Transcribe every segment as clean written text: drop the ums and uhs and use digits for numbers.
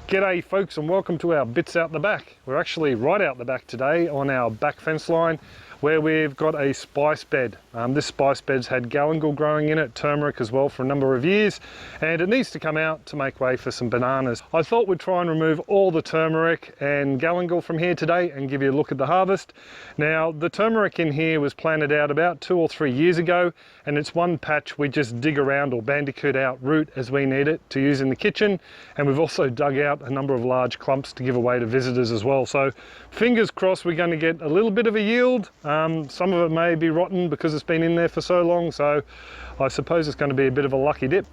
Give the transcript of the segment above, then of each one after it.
G'day folks, and welcome to our Bits Out the Back. We're actually right out the back today on our back fence line where we've got a spice bed. This spice bed's had galangal growing in it, turmeric as well for a number of years, and it needs to come out to make way for some bananas. I thought we'd try and remove all the turmeric and galangal from here today and give you a look at the harvest. Now, the turmeric in here was planted out about 2 or 3 years ago, and it's one patch we just dig around or bandicoot out root as we need it to use in the kitchen, and we've also dug out a number of large clumps to give away to visitors as well. So fingers crossed we're going to get a little bit of a yield. Some of it may be rotten because it's been in there for so long, so I suppose it's going to be a bit of a lucky dip.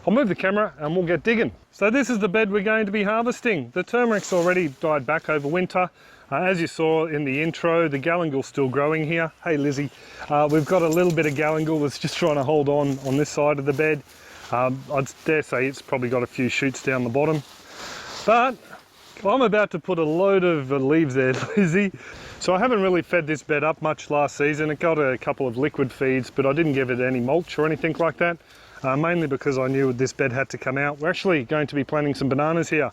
I'll move the camera and we'll get digging. So this is the bed we're going to be harvesting. The turmeric's already died back over winter. As you saw in the intro, the galangal's still growing here. Hey Lizzie, we've got a little bit of galangal that's just trying to hold on this side of the bed. I'd dare say it's probably got a few shoots down the bottom. But I'm about to put a load of leaves there, Lizzie. So I haven't really fed this bed up much last season. It got a couple of liquid feeds, but I didn't give it any mulch or anything like that, mainly because I knew this bed had to come out. We're actually going to be planting some bananas here.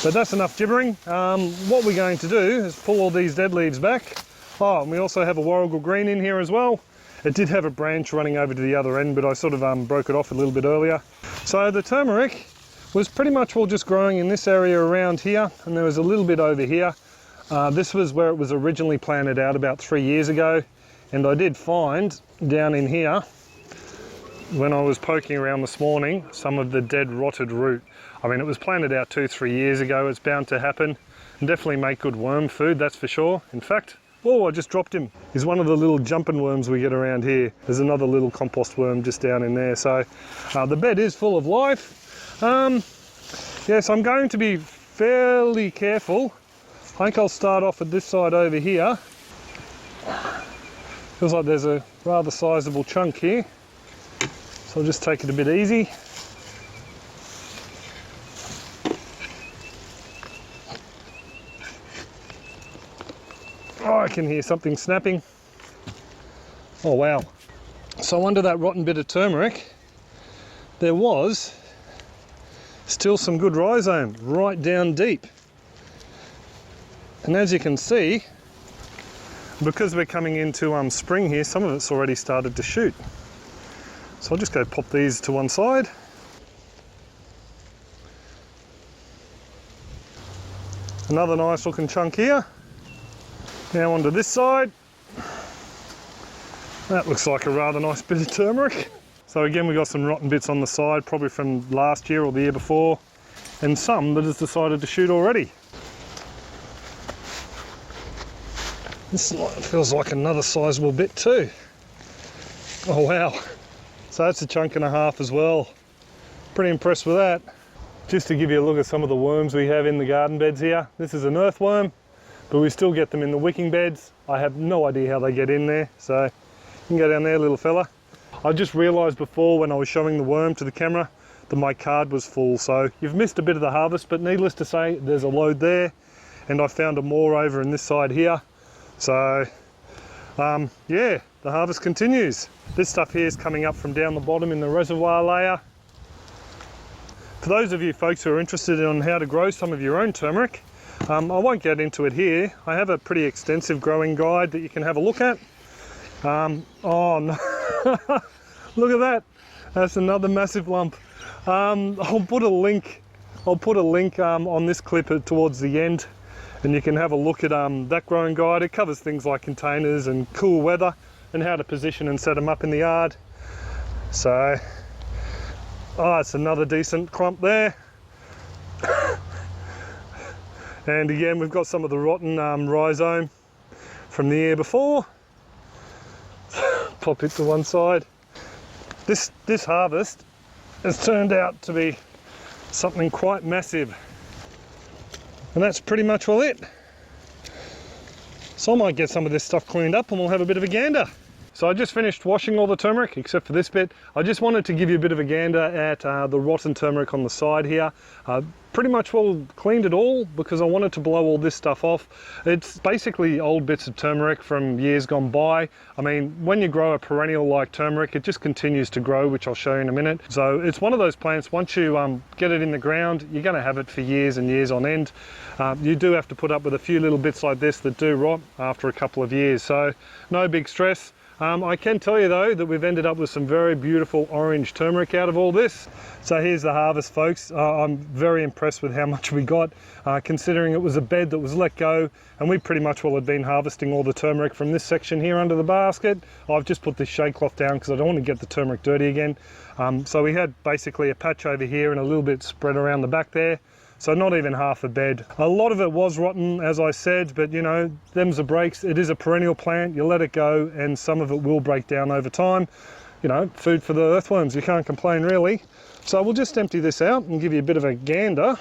But that's enough gibbering. What we're going to do is pull all these dead leaves back. Oh, and we also have a warrigal green in here as well. It did have a branch running over to the other end, but I sort of broke it off a little bit earlier. So the turmeric was pretty much all just growing in this area around here, and there was a little bit over here. This was where it was originally planted out about 3 years ago, and I did find down in here, when I was poking around this morning, some of the dead rotted root. I mean, it was planted out 2-3 years ago. It's bound to happen, and definitely make good worm food, that's for sure. In fact, oh, I just dropped him. He's one of the little jumping worms we get around here. There's another little compost worm just down in there. So the bed is full of life. Yes, I'm going to be fairly careful. I think I'll start off at this side over here. Feels like there's a rather sizable chunk here. So I'll just take it a bit easy. Oh, I can hear something snapping. Oh wow. So under that rotten bit of turmeric, there was still some good rhizome right down deep. And as you can see, because we're coming into spring here, some of it's already started to shoot. So I'll just go pop these to one side. Another nice looking chunk here. Now onto this side. That looks like a rather nice bit of turmeric. So again, we've got some rotten bits on the side, probably from last year or the year before, and some that has decided to shoot already. This feels like another sizable bit too. Oh wow. So that's a chunk and a half as well. Pretty impressed with that. Just to give you a look at some of the worms we have in the garden beds here. This is an earthworm, but we still get them in the wicking beds. I have no idea how they get in there, so you can go down there, little fella. I just realised before when I was showing the worm to the camera that my card was full, so you've missed a bit of the harvest, but needless to say, there's a load there, and I found a more over in this side here. So yeah, the harvest continues. This stuff here is coming up from down the bottom in the reservoir layer. For those of you folks who are interested in how to grow some of your own turmeric, I won't get into it here. I have a pretty extensive growing guide that you can have a look at. Oh no, look at that. That's another massive lump. I'll put a link on this clip towards the end, and you can have a look at that growing guide. It covers things like containers and cool weather and how to position and set them up in the yard. So, oh, it's another decent clump there. And again, we've got some of the rotten rhizome from the year before. Pop it to one side. This harvest has turned out to be something quite massive. And that's pretty much all it. So I might get some of this stuff cleaned up and we'll have a bit of a gander. So I just finished washing all the turmeric except for this bit. I just wanted to give you a bit of a gander at the rotten turmeric on the side here. Pretty much cleaned it all because I wanted to blow all this stuff off. It's basically old bits of turmeric from years gone by. I mean, when you grow a perennial like turmeric, it just continues to grow, which I'll show you in a minute. So it's one of those plants, once you get it in the ground, you're going to have it for years and years on end. You do have to put up with a few little bits like this that do rot after a couple of years, so no big stress. I can tell you though that we've ended up with some very beautiful orange turmeric out of all this. So here's the harvest, folks. I'm very impressed with how much we got, considering it was a bed that was let go, and we pretty much had been harvesting all the turmeric from this section here under the basket. I've just put this shade cloth down because I don't want to get the turmeric dirty again. So we had basically a patch over here and a little bit spread around the back there. So not even half a bed. A lot of it was rotten, as I said, but you know, them's the breaks. It is a perennial plant, you let it go, and some of it will break down over time. You know, food for the earthworms, you can't complain really. So we'll just empty this out and give you a bit of a gander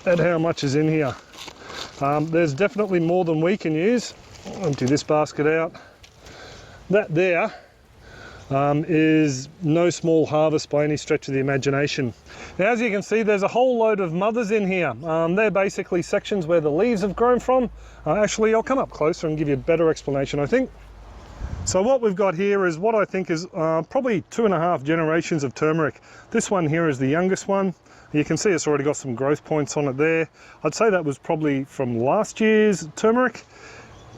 at how much is in here. There's definitely more than we can use. I'll empty this basket out. That there is no small harvest by any stretch of the imagination. Now, as you can see, there's a whole load of mothers in here. They're basically sections where the leaves have grown from. Actually, I'll come up closer and give you a better explanation, I think. So what we've got here is what I think is probably 2.5 generations of turmeric. This one here is the youngest one. You can see it's already got some growth points on it there. I'd say that was probably from last year's turmeric.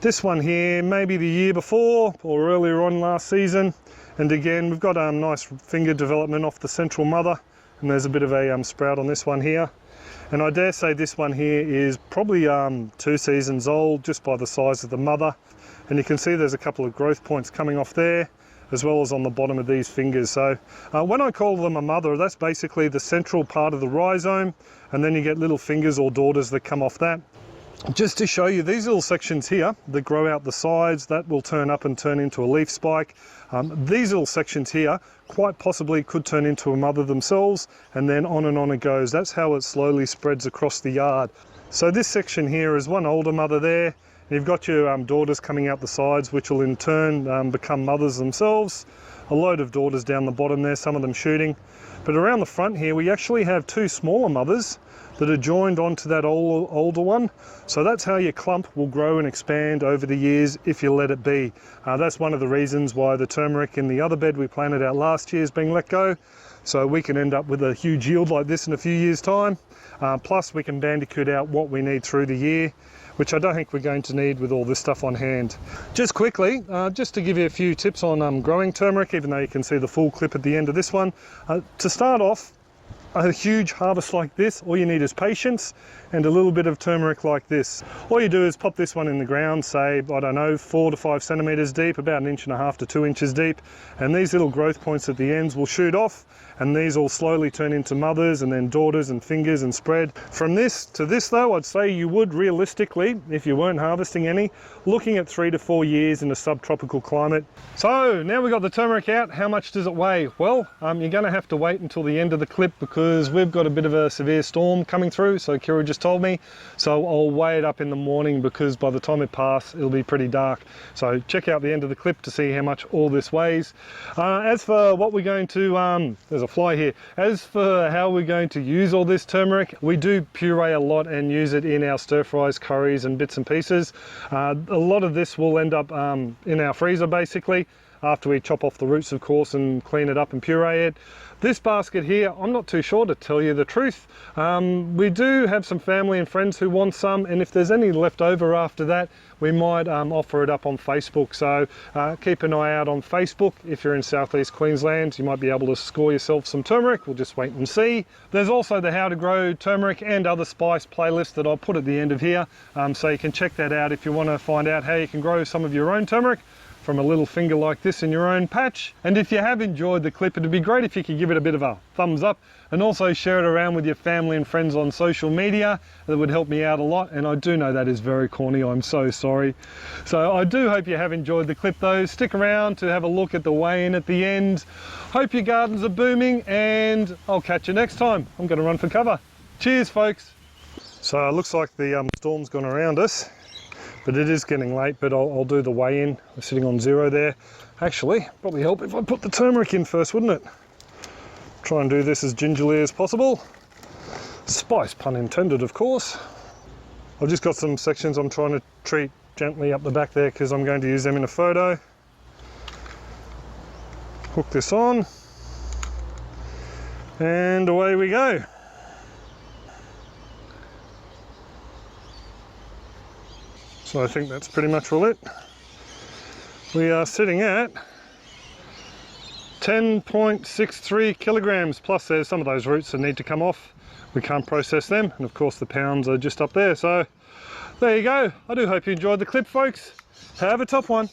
This one here, maybe the year before or earlier on last season. And again, we've got nice finger development off the central mother, and there's a bit of a sprout on this one here. And I dare say this one here is probably 2 seasons old, just by the size of the mother. And you can see there's a couple of growth points coming off there, as well as on the bottom of these fingers. So when I call them a mother, that's basically the central part of the rhizome, and then you get little fingers or daughters that come off that. Just to show you, these little sections here that grow out the sides, that will turn up and turn into a leaf spike. These little sections here quite possibly could turn into a mother themselves, and then on it goes. That's how it slowly spreads across the yard. So this section here is one older mother there, and you've got your daughters coming out the sides, which will in turn become mothers themselves. A load of daughters down the bottom there, some of them shooting. But around the front here, we actually have 2 smaller mothers that are joined onto that older one. So that's how your clump will grow and expand over the years if you let it be. That's one of the reasons why the turmeric in the other bed we planted out last year is being let go. So we can end up with a huge yield like this in a few years' time. Plus we can bandicoot out what we need through the year, which I don't think we're going to need with all this stuff on hand. Just quickly, just to give you a few tips on growing turmeric, even though you can see the full clip at the end of this one. To start off, a huge harvest like this, all you need is patience and a little bit of turmeric like this. All you do is pop this one in the ground, say, I don't know, 4 to 5 centimeters deep, about 1.5 to 2 inches deep, and these little growth points at the ends will shoot off, and these will slowly turn into mothers and then daughters and fingers and spread. From this to this though, I'd say you would realistically, if you weren't harvesting any, looking at 3 to 4 years in a subtropical climate. So now we've got the turmeric out, how much does it weigh? Well, you're going to have to wait until the end of the clip because we've got a bit of a severe storm coming through, so Kira just told me. So I'll weigh it up in the morning because by the time it passes, it'll be pretty dark. So check out the end of the clip to see how much all this weighs. As for what we're going to, there's a fly here. As for how we're going to use all this turmeric, we do puree a lot and use it in our stir fries, curries and bits and pieces. A lot of this will end up in our freezer basically, after we chop off the roots of course and clean it up and puree it. This basket here, I'm not too sure to tell you the truth. We do have some family and friends who want some, and if there's any left over after that, we might offer it up on Facebook. So keep an eye out on Facebook. If you're in southeast Queensland, you might be able to score yourself some turmeric. We'll just wait and see. There's also the how to grow turmeric and other spice playlist that I'll put at the end of here. So you can check that out if you want to find out how you can grow some of your own turmeric from a little finger like this in your own patch. And if you have enjoyed the clip, it'd be great if you could give it a bit of a thumbs up and also share it around with your family and friends on social media. That would help me out a lot, and I do know that is very corny, I'm so sorry. So I do hope you have enjoyed the clip though. Stick around to have a look at the weigh-in at the end. Hope your gardens are booming, and I'll catch you next time. I'm gonna run for cover. Cheers folks. So it looks like the storm's gone around us. But it is getting late, but I'll do the weigh-in. We're sitting on 0 there. Actually, probably help if I put the turmeric in first, wouldn't it? Try and do this as gingerly as possible. Spice, pun intended, of course. I've just got some sections I'm trying to treat gently up the back there because I'm going to use them in a photo. Hook this on, and away we go. So I think that's pretty much all it. We are sitting at 10.63 kilograms, plus there's some of those roots that need to come off. We can't process them, and of course the pounds are just up there. So there you go. I do hope you enjoyed the clip, folks. Have a top one.